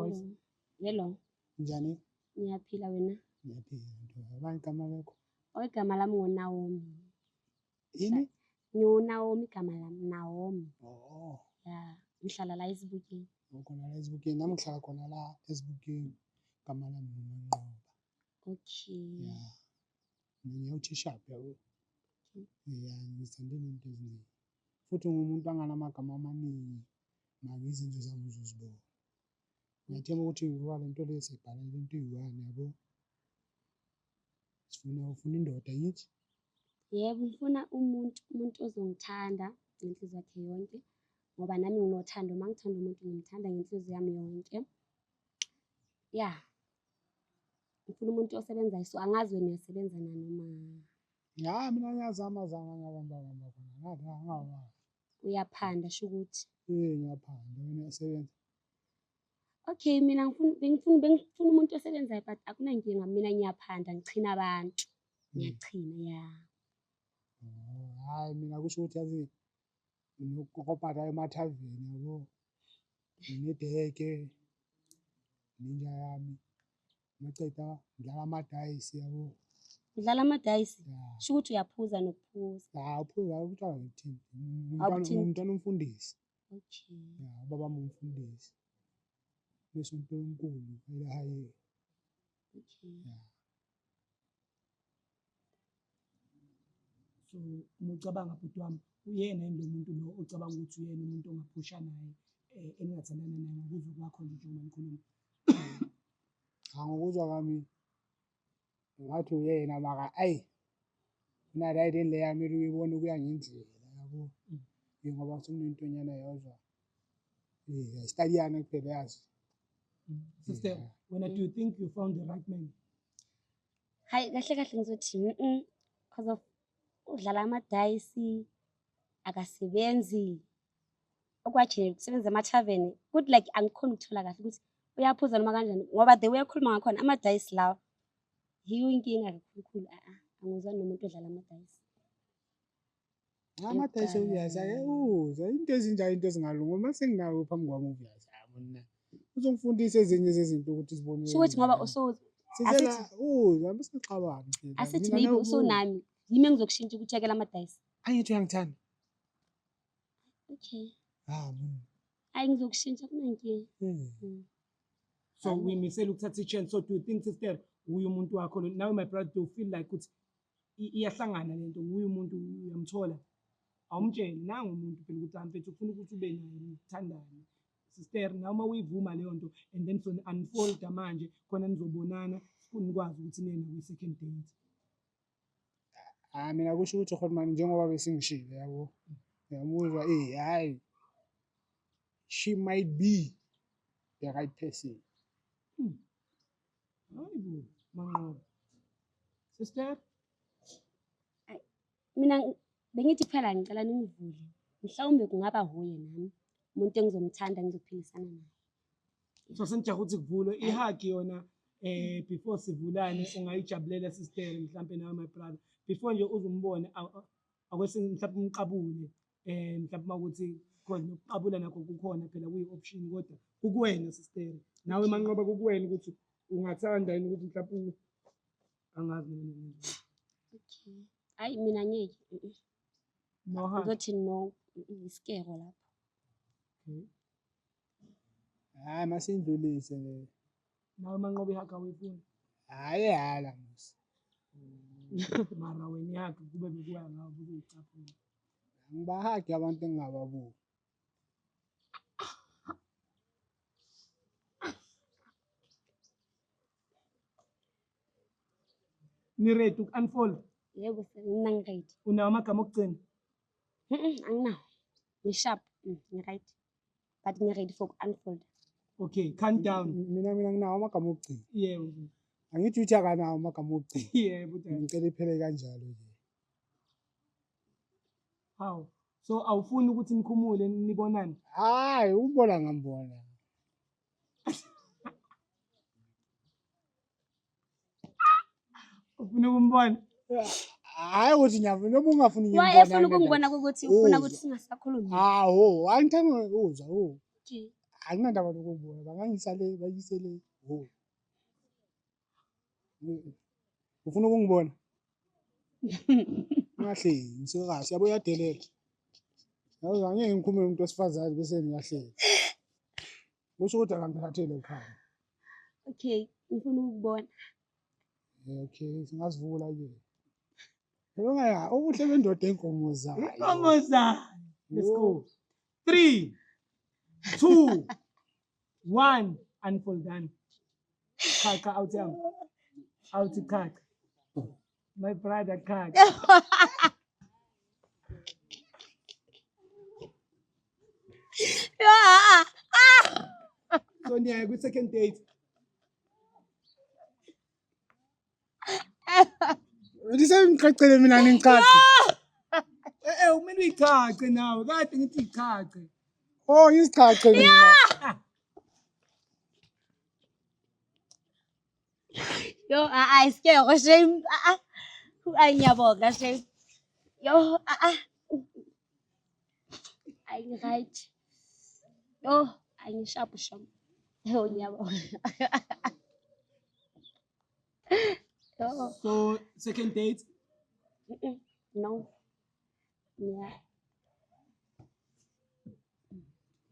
voice. Yellow. Njani? Ngiyaphila wena. Ngiyaphila nto. Abanye igama lakho? Igama lami nguNaomi. Yini? NguNaomi igama lami Naomi. Oh. Ya, ngihlala la eSibukeni. Khona la eSibukeni, nami ngihlala khona la eSibukeni. Igama lami nguManqoba. Okay. Ya. Mina uthisha yabo. Ya, ngizithandela into eziningi. Futhi ngumuntu anganamagama amaningi. Izinto zami uzozibona. Ngiyathemba ukuthi ngoba le nto le sibhalela into eyi-1 yabo. Ufuna indoda yithi? Yebo, ngifuna umuntu ozongithanda ngenhliziyo yakhe yonke ngoba nami nginothando. Uma ngithanda umuntu ngimthanda ngenhliziyo yami yonke. Ya. Ngifuna umuntu osebenzayo, so angazi wena uyasebenza nanoma. Ya, mina ngiyazama ngabamba khona. Uyaphanda sho ukuthi. Ngiyaphanda, wena uyasebenza. Okay, mina bengifuna umuntu osebenzayo but akunankinga, mina ngiyaphanda ngichina abantu. Ngiyachina ya. Hayi mina kusho ukuthi yazi ngokopata emathaveni yabo. Nginedeke ninja yami. Ngiceda ngidlala amadayisi yabo. Udlala amadayisi? Sho ukuthi uyaphuza nokuphuza. Uphuza utshwala ngikuthini. Umntwana umfundisi. Okay. Ya, ubaba wami umfundisi. Lesonto enkulu ehaye. Okay. Ya. So umucabanga bhuti wami uyena yini lo muntu lo ocabanga ukuthi uyena umuntu ongaphusha naye eningathandana naye ngokuzwa kwakho nje njengoba nikhuluma? Ngokuzwa kwami ngathi uyena maka unalaya le yami uyibona kuyangindlela yabo. Ngoba sekunentonyana yozwa. Istadiyana kuphela yazi. Sister, when do you think you found the right man? Hayi kahle ngizothi because of udlala amadayisi akasebenzi. Okwakhe ukusebenza emathaveni good like angikhona ukuthola kahle ukuthi uyaphuza noma kanjani ngoba the way ekhuluma ngakhona amadayisi lawo yiyo inkinga kakhulu. Angizwani nomuntu odlala amadayisi. Amadayisi uyazayo uzwa into ezinjalo into ezingalungi uma senginawo phambi kwami uyazayo mina. Uzongifundisa ezinye zezinto ukuthi sibone. Sho ukuthi ngoba sizela uzwa besixabana phela. Asithi maybe usunami yimi engizokushintsha ukuthekela amadayisi. Angithi uyangithanda. Okay. Mina. Hayi ngizokushintsha kunankinga. So uyimisela ukuthatha i-chance. So do you think sister uye umuntu wakho nawe my brother do you feel like ukuthi iyahlangana lento nguye umuntu uyamthola? Awumtsheli nangu umuntu phela ukuthi mfethu ufuna ukuthi ube naye nithandane. Sister noma uyivuma leyo nto and then so unfold manje khona nizobonana nikwazi ukuthi nina kwi-second date. Mina kusho ukuthi khona manje njengoba besingishilo yabo. Ngiyamuzwa hayi. She might be the right person. Hayibo Manqoba. Sister? Mina bengithi phela ngicela ningivule. Mhlawumbe kungaba huye nami. Umuntu engizomthanda ngizophilisana naye. So senjaga ukuthi kuvulwe ihug yona before sivulane ungayijabulela sister mhlambe nawe my brother. Before nje uzumbone akwesinye mhlawumbe umqabule mhlawumbe makuthi khona ukuqabula nakho kukhona phela kuyi-option kodwa kukuwena sister. Nawe Manqoba kukuwena ukuthi ungathanda yini ukuthi mhlawumbe angazi mina. Okay. Hayi mina ngeke. Ngizothi no isikero lapho. Hayi masindlulise le. Nawe Manqoba ihug awuyifuni? Hayi hala musi. Mara wena ihug kube bekuya ngawo kuyicaphula. Ngibahagi abantu engingababuki. Ni ready uku-unfold? Yebo mina ngi-ready. Unawo amagama okugcina? Anginawo. Ngi-sharp, ngi-right. But ngi-ready for unfold. Okay, count down. Mina nginawo amagama okugcina. Yebo. Angithi uthi akanawo amagama okugcina. Yebo. Ngicela iphele kanjalo nje. Hawu. So awufuni ukuthi nikhumule nibonane? Hayi, ubona ngambona. Ufuna ukumbona? Hayi ukuthi ngiyafuna noma ungafuni ngibona. Wayefuna ukungibona ukuthi ufuna ukuthi singasakhulumi. Angithanga uzwa. Akunandaba lokubona bangangisa le bayise le. Oh. Ufuna ukungibona? Ungahleki ngisekahle yabo yadelela. Yazi angeke ngikhulume umuntu wesifazane bese ngiyahleka. Kusho ukuthi akangithathele ekhaya. Okay, ngifuna ukubona. Okay, singazivula ke. Ngiyonga ubuhle bendoda enkomo zayo. Inkomo zayo. Let's go. 3, 2, 1, unfold done. Kaka out yam. Out kaka. My brother kaka. So niya good second date. Ndisengicacele mina ngicace. Kumele uyichache nawe. Kade ngithi ichache. Oh, isicace mina. Yo, isikeko shame. Ngiyabonga shame. Yo, right. Yo, angishapu sham. Yo, ngiyabonga. Yo. So second date. No. Yeah.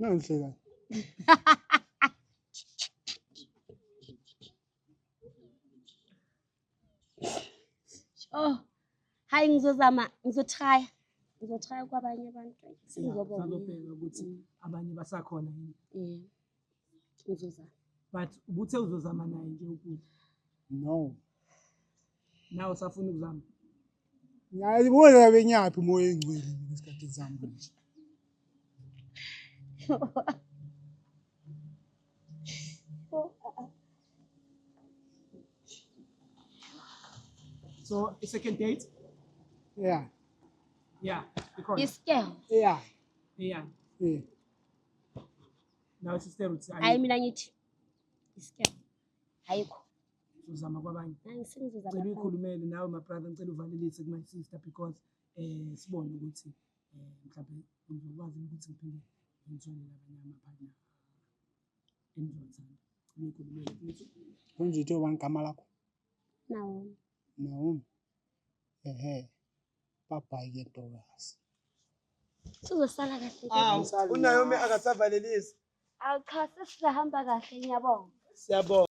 Nangihleka. Oh, hayi ngizotry kwabanye abantu. Sizobona ukuthi abanye basakhona yini. Ngizozama. But ubuthe uzozama naye nje ukuthi. No. Nawe usafuna ukuzama. Ngiyayibona benyaphi moya engcwele ngesikhathi sami manje. So a second date? Yeah. Yeah. Because Isikeko. Yeah. yeah. Yeah. Now it's steroids. Hayi mina ngithi isikeko. Hayikho. Uzama kwabanye. Ngizozama. Ngicela uyikhulumele nawe my brother ngicela uvalelise ku my sister because sibone ukuthi mhlawumbe ngizokwazi ukuthi ngiphinde ngithole labanye amaphana engizothanda. Uyikhulumele futhi. Konje itho bangigama lakho? Nawo. No. Bye ke ntokazi. Sizosala kahle. Unayomi akasavalelisi. Cha sesizahamba kahle ngiyabonga. Siyabonga.